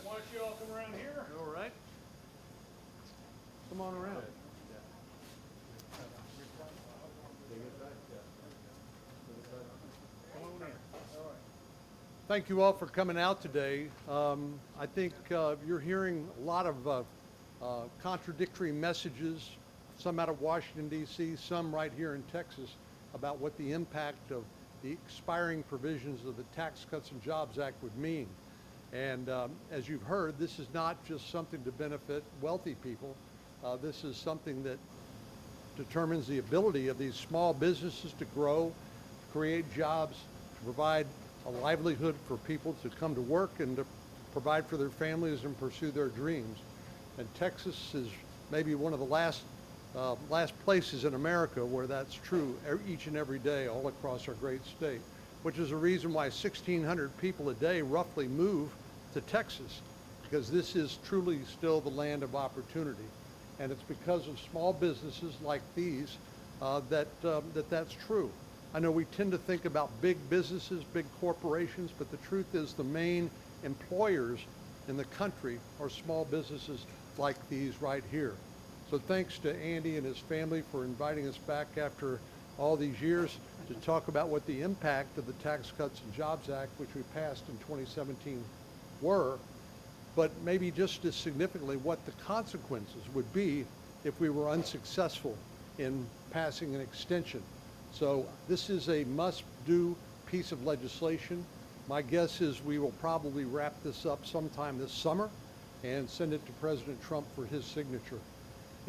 Why don't you all come around here? All right. Come on around. Thank you all for coming out today. I think you're hearing a lot of contradictory messages, some out of Washington, D.C., some right here in Texas, about what the impact of the expiring provisions of the Tax Cuts and Jobs Act would mean. And as you've heard, this is not just something to benefit wealthy people. This is something that determines the ability of these small businesses to grow, create jobs, to provide a livelihood for people to come to work and to provide for their families and pursue their dreams. And Texas is maybe one of the last places in America where that's true each and every day all across our great state, which is a reason why 1,600 people a day roughly move to Texas, because this is truly still the land of opportunity. And it's because of small businesses like these that's true. I know we tend to think about big businesses, big corporations, but the truth is the main employers in the country are small businesses like these right here. So thanks to Andy and his family for inviting us back after all these years to talk about what the impact of the Tax Cuts and Jobs Act, which we passed in 2017, were, but maybe just as significantly what the consequences would be if we were unsuccessful in passing an extension. So this is a must-do piece of legislation. My guess is we will probably wrap this up sometime this summer and send it to President Trump for his signature.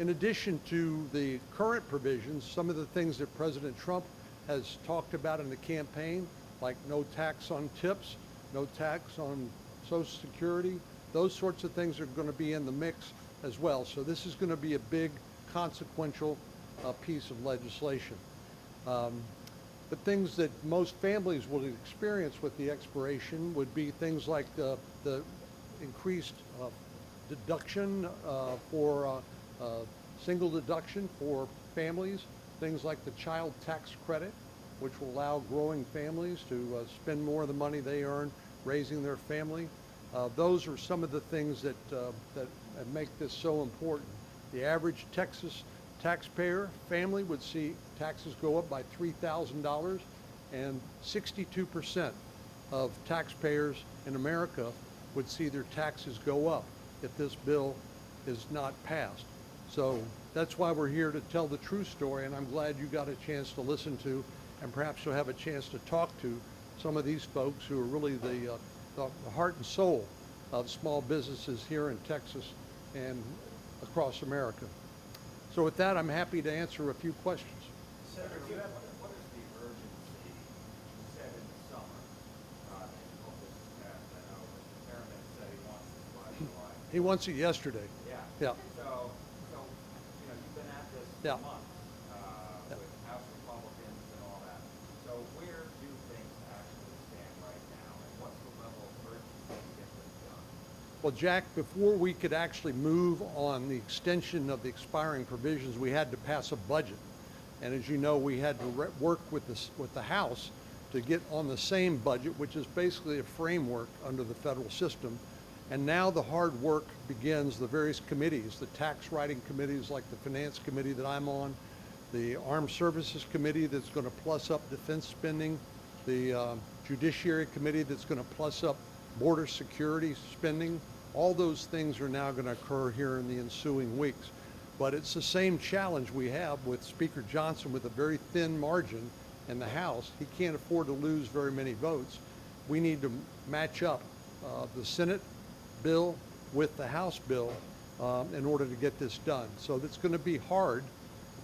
In addition to the current provisions, some of the things that President Trump has talked about in the campaign, like no tax on tips, no tax on Social Security, those sorts of things are going to be in the mix as well. So this is going to be a big, consequential piece of legislation. But things that most families will experience with the expiration would be things like the increased deduction for single deduction for families, things like the child tax credit, which will allow growing families to spend more of the money they earn raising their family. Those are some of the things that make this so important. The average Texas taxpayer family would see taxes go up by $3,000, and 62% of taxpayers in America would see their taxes go up if this bill is not passed. So that's why we're here to tell the true story, and I'm glad you got a chance to listen to, and perhaps you'll have a chance to talk to some of these folks who are really the heart and soul of small businesses here in Texas and across America. So with that, I'm happy to answer a few questions. Senator, what is the urgency? You said in the summer, and hope this is passed. I know Mr. Chairman said he wants this by July. He wants it yesterday. Yeah. Yeah. So you know, you've been at this Yeah. for months with House Republicans and all that. So where do things actually stand right now, and what's the level of urgency to get this done? Well, Jack, before we could actually move on the extension of the expiring provisions, we had to pass a budget. And as you know, we had to work with the House to get on the same budget, which is basically a framework under the federal system. And now the hard work begins. The various committees, the tax writing committees like the Finance Committee that I'm on, the Armed Services Committee that's going to plus up defense spending, the Judiciary Committee that's going to plus up border security spending. All those things are now going to occur here in the ensuing weeks. But it's the same challenge we have with Speaker Johnson with a very thin margin in the House. He can't afford to lose very many votes. We need to match up the Senate bill with the House bill in order to get this done. So it's going to be hard,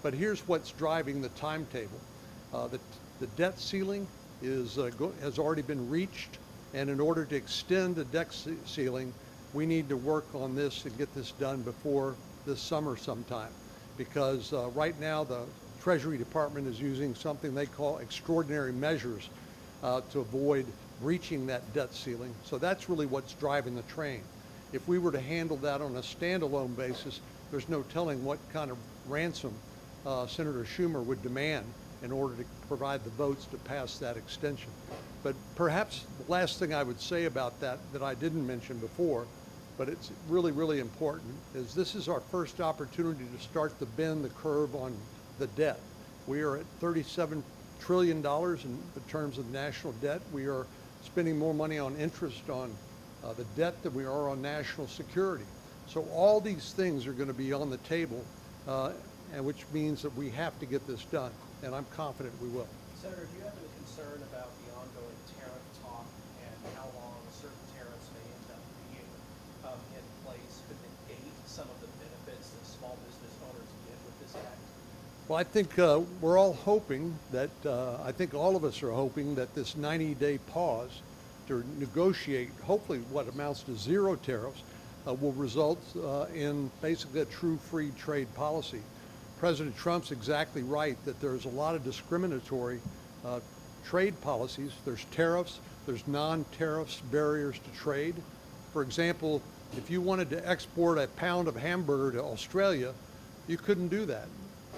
but here's what's driving the timetable. The debt ceiling has already been reached, and in order to extend the debt ceiling, we need to work on this and get this done before this summer sometime, because right now the Treasury Department is using something they call extraordinary measures to avoid breaching that debt ceiling. So that's really what's driving the train. If we were to handle that on a standalone basis, there's no telling what kind of ransom Senator Schumer would demand in order to provide the votes to pass that extension. But perhaps the last thing I would say about that I didn't mention before but it's really, really important, is this is our first opportunity to start to bend the curve on the debt. We are at $37 trillion in terms of national debt. We are spending more money on interest on the debt than we are on national security. So all these things are going to be on the table, and which means that we have to get this done, and I'm confident we will. Senator, do you have any concern about the ongoing tariff talk and how long certain tariffs may end up being in place could negate some of the benefits that small business owners get with this act? Well, I think we're all hoping that, I think all of us are hoping that this 90-day pause to negotiate, hopefully what amounts to zero tariffs, will result in basically a true free trade policy. President Trump's exactly right that there's a lot of discriminatory trade policies. There's tariffs, there's non-tariffs barriers to trade. For example, if you wanted to export a pound of hamburger to Australia, you couldn't do that.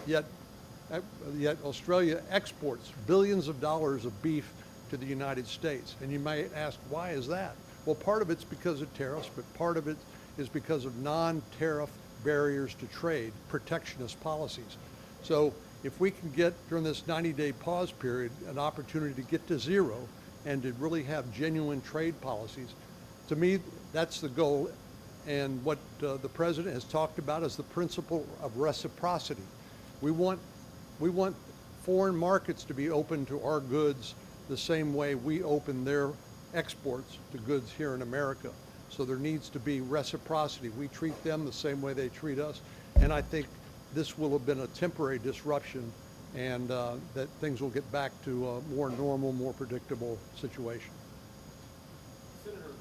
Yet Australia exports billions of dollars of beef to the United States. And you might ask, why is that? Well, part of it's because of tariffs, but part of it is because of non-tariff barriers to trade, protectionist policies. So if we can get, during this 90-day pause period, an opportunity to get to zero and to really have genuine trade policies, to me, that's the goal. And what the president has talked about is the principle of reciprocity. We want foreign markets to be open to our goods the same way we open their exports to goods here in America. So there needs to be reciprocity. We treat them the same way they treat us. And I think this will have been a temporary disruption, and that things will get back to a more normal, more predictable situation. Senator,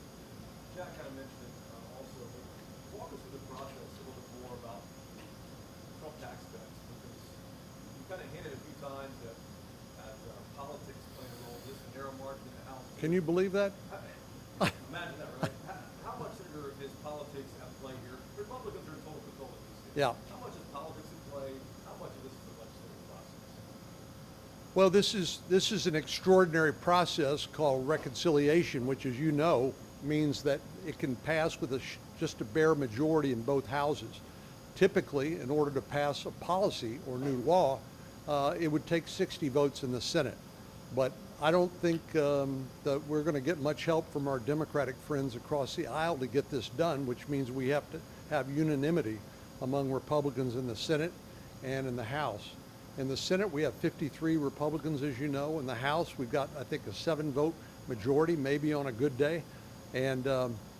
Jack kind of mentioned it also, but walk us through the process a little bit more about Trump tax cuts, because you kind of hinted a few times that politics playing a role in this narrow margin in the House. Can you believe that? Imagine that, right? How much, Senator, is politics at play here? Republicans are in total control of these things. Yeah. How much is politics at play? How much of this is the legislative process? Well, this is an extraordinary process called reconciliation, which, as you know, means that it can pass with just a bare majority in both houses. Typically, in order to pass a policy or new law, it would take 60 votes in the Senate. But I don't think that we're going to get much help from our Democratic friends across the aisle to get this done, which means we have to have unanimity among Republicans in the Senate and in the House. In the Senate, we have 53 Republicans, as you know. In the House, we've got, I think, a 7-vote majority, maybe on a good day. And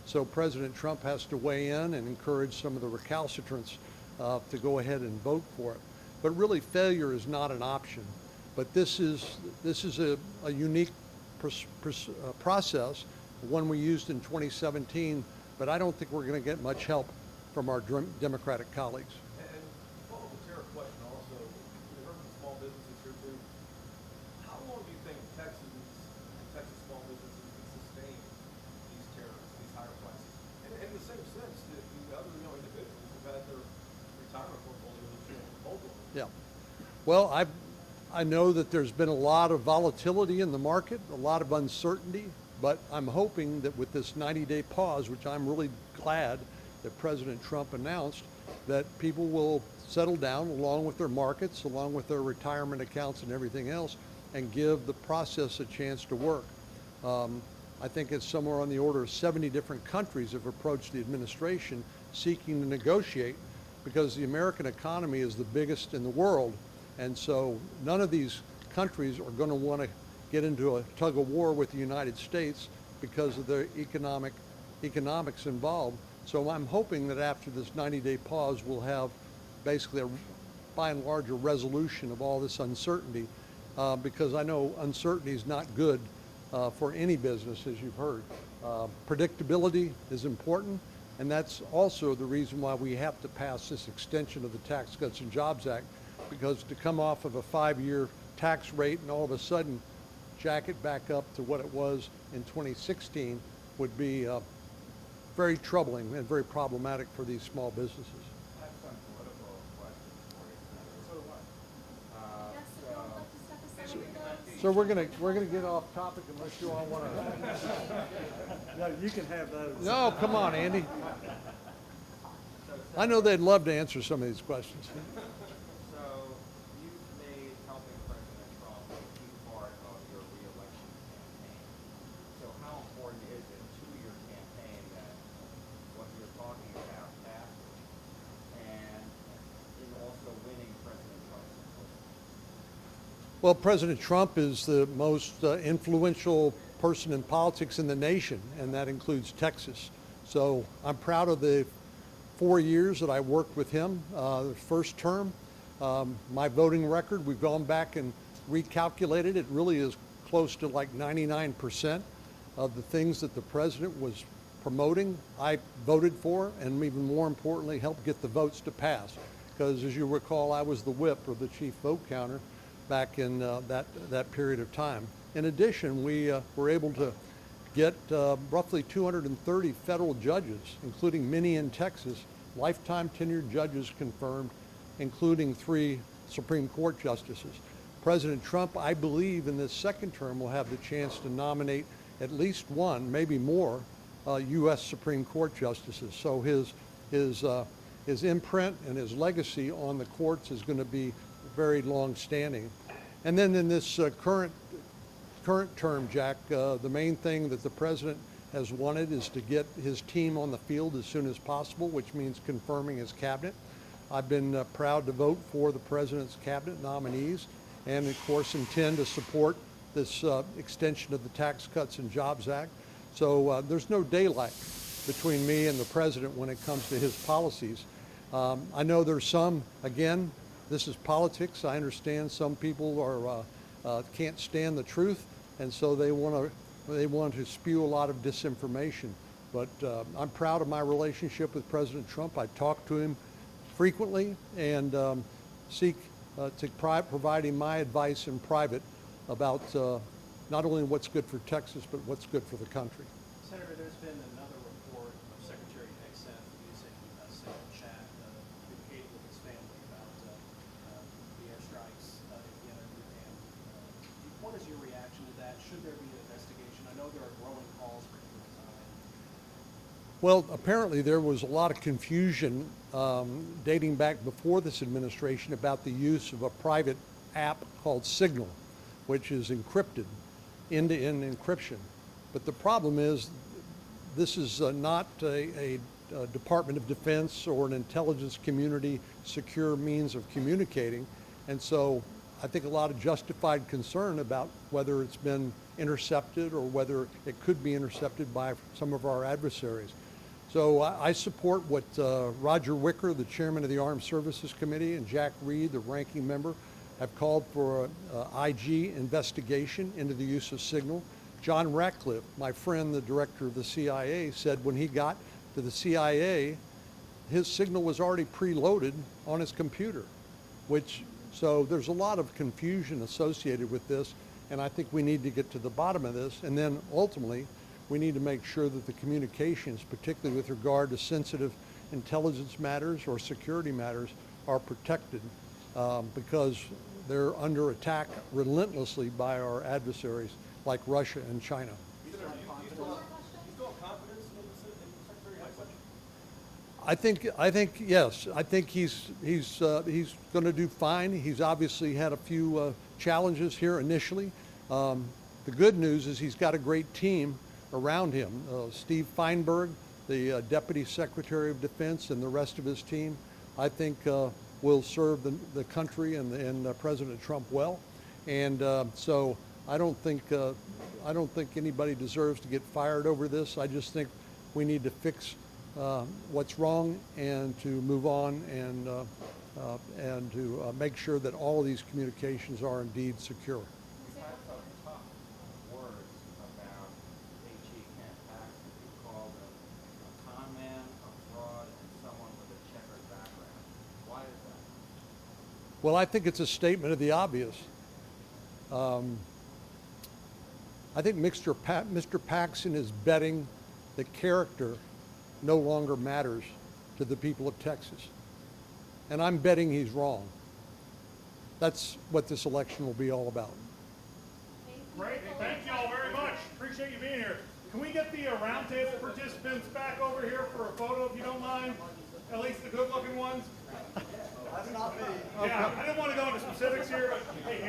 so President Trump has to weigh in and encourage some of the recalcitrants to go ahead and vote for it. But really, failure is not an option. But this is a unique process, one we used in 2017, but I don't think we're going to get much help from our Democratic colleagues. And follow the tariff question also, we heard from small businesses here too. How long do you think Texas small businesses can sustain these tariffs, these higher prices? And in the same sense, the other individuals who've had their retirement portfolios multiple. Yeah. Well, I know that there's been a lot of volatility in the market, a lot of uncertainty, but I'm hoping that with this 90-day pause, which I'm really glad that President Trump announced, that people will settle down along with their markets, along with their retirement accounts and everything else, and give the process a chance to work. I think it's somewhere on the order of 70 different countries have approached the administration seeking to negotiate, because the American economy is the biggest in the world. And so none of these countries are going to want to get into a tug of war with the United States because of the economics involved. So I'm hoping that after this 90-day pause, we'll have basically, by and large, a resolution of all this uncertainty, because I know uncertainty is not good for any business, as you've heard. Predictability is important, and that's also the reason why we have to pass this extension of the Tax Cuts and Jobs Act, because to come off of a 5-year tax rate and all of a sudden jack it back up to what it was in 2016 would be very troubling and very problematic for these small businesses. I have some political questions for you, Senator. So do I. Yes, if you would like to step aside, please. So we're gonna get off topic unless you all want to. No, you can have those. No, come on, Andy. I know they'd love to answer some of these questions. So you've made helping President Trump a key part of your reelection campaign. So how important is it to your campaign that what you're talking about passes and in also winning President Trump's support? Well, President Trump is the most influential person in politics in the nation, and that includes Texas. So I'm proud of the 4 years that I worked with him. The first term, my voting record, we've gone back and recalculated. It really is close to like 99% of the things that the president was promoting, I voted for, and even more importantly, helped get the votes to pass. Because as you recall, I was the whip, or the chief vote counter, back in that period of time. In addition, we were able to get roughly 230 federal judges, including many in Texas, lifetime tenured judges confirmed, including 3 Supreme Court justices. President Trump, I believe, in this second term will have the chance to nominate at least 1, maybe more, U.S. Supreme Court justices. So his imprint and his legacy on the courts is going to be very long-standing. And then in this current term, Jack, the main thing that the president has wanted is to get his team on the field as soon as possible, which means confirming his cabinet. I've been proud to vote for the president's cabinet nominees and, of course, intend to support this extension of the Tax Cuts and Jobs Act. So there's no daylight between me and the president when it comes to his policies. I know there's some, again, this is politics. I understand some people can't stand the truth, and so they want to spew a lot of disinformation. But I'm proud of my relationship with President Trump. I talk to him frequently and seek to provide him my advice in private about not only what's good for Texas, but what's good for the country. Senator, there's been another report of Secretary Hegseth using cell chat, communicating with his family about the airstrikes in Yemen. And what is your reaction to that? Should there be an investigation? I know there are growing calls for him to resign. Well, apparently there was a lot of confusion dating back before this administration about the use of a private app called Signal, which is encrypted, end-to-end encryption. But the problem is this is not a Department of Defense or an intelligence community secure means of communicating. And so I think a lot of justified concern about whether it's been intercepted or whether it could be intercepted by some of our adversaries. So I support what Roger Wicker, the chairman of the Armed Services Committee, and Jack Reed, the ranking member, have called for an IG investigation into the use of Signal. John Ratcliffe, my friend, the director of the CIA, said when he got to the CIA, his Signal was already preloaded on his computer, so there's a lot of confusion associated with this, and I think we need to get to the bottom of this, and then ultimately we need to make sure that the communications, particularly with regard to sensitive intelligence matters or security matters, are protected because they're under attack relentlessly by our adversaries like Russia and China. Do you still have confidence in Secretary Hegseth? I think yes. I think he's going to do fine. He's obviously had a few challenges here initially. The good news is he's got a great team around him. Steve Feinberg, the Deputy Secretary of Defense, and the rest of his team, I think will serve the country and President Trump well. And so I don't think anybody deserves to get fired over this. I just think we need to fix what's wrong and to move on and to make sure that all of these communications are indeed secure. You've had some tough words about H.E. Kent Paxton. You called him a con man, a fraud, and someone with a checkered background. Why is that? Well, I think it's a statement of the obvious. I think Mr. Paxton is betting that character no longer matters to the people of Texas. And I'm betting he's wrong. That's what this election will be all about. Great, thank you all very much. Appreciate you being here. Can we get the roundtable participants back over here for a photo, if you don't mind? At least the good-looking ones. That's not me. Yeah, I didn't want to go into specifics here, but hey,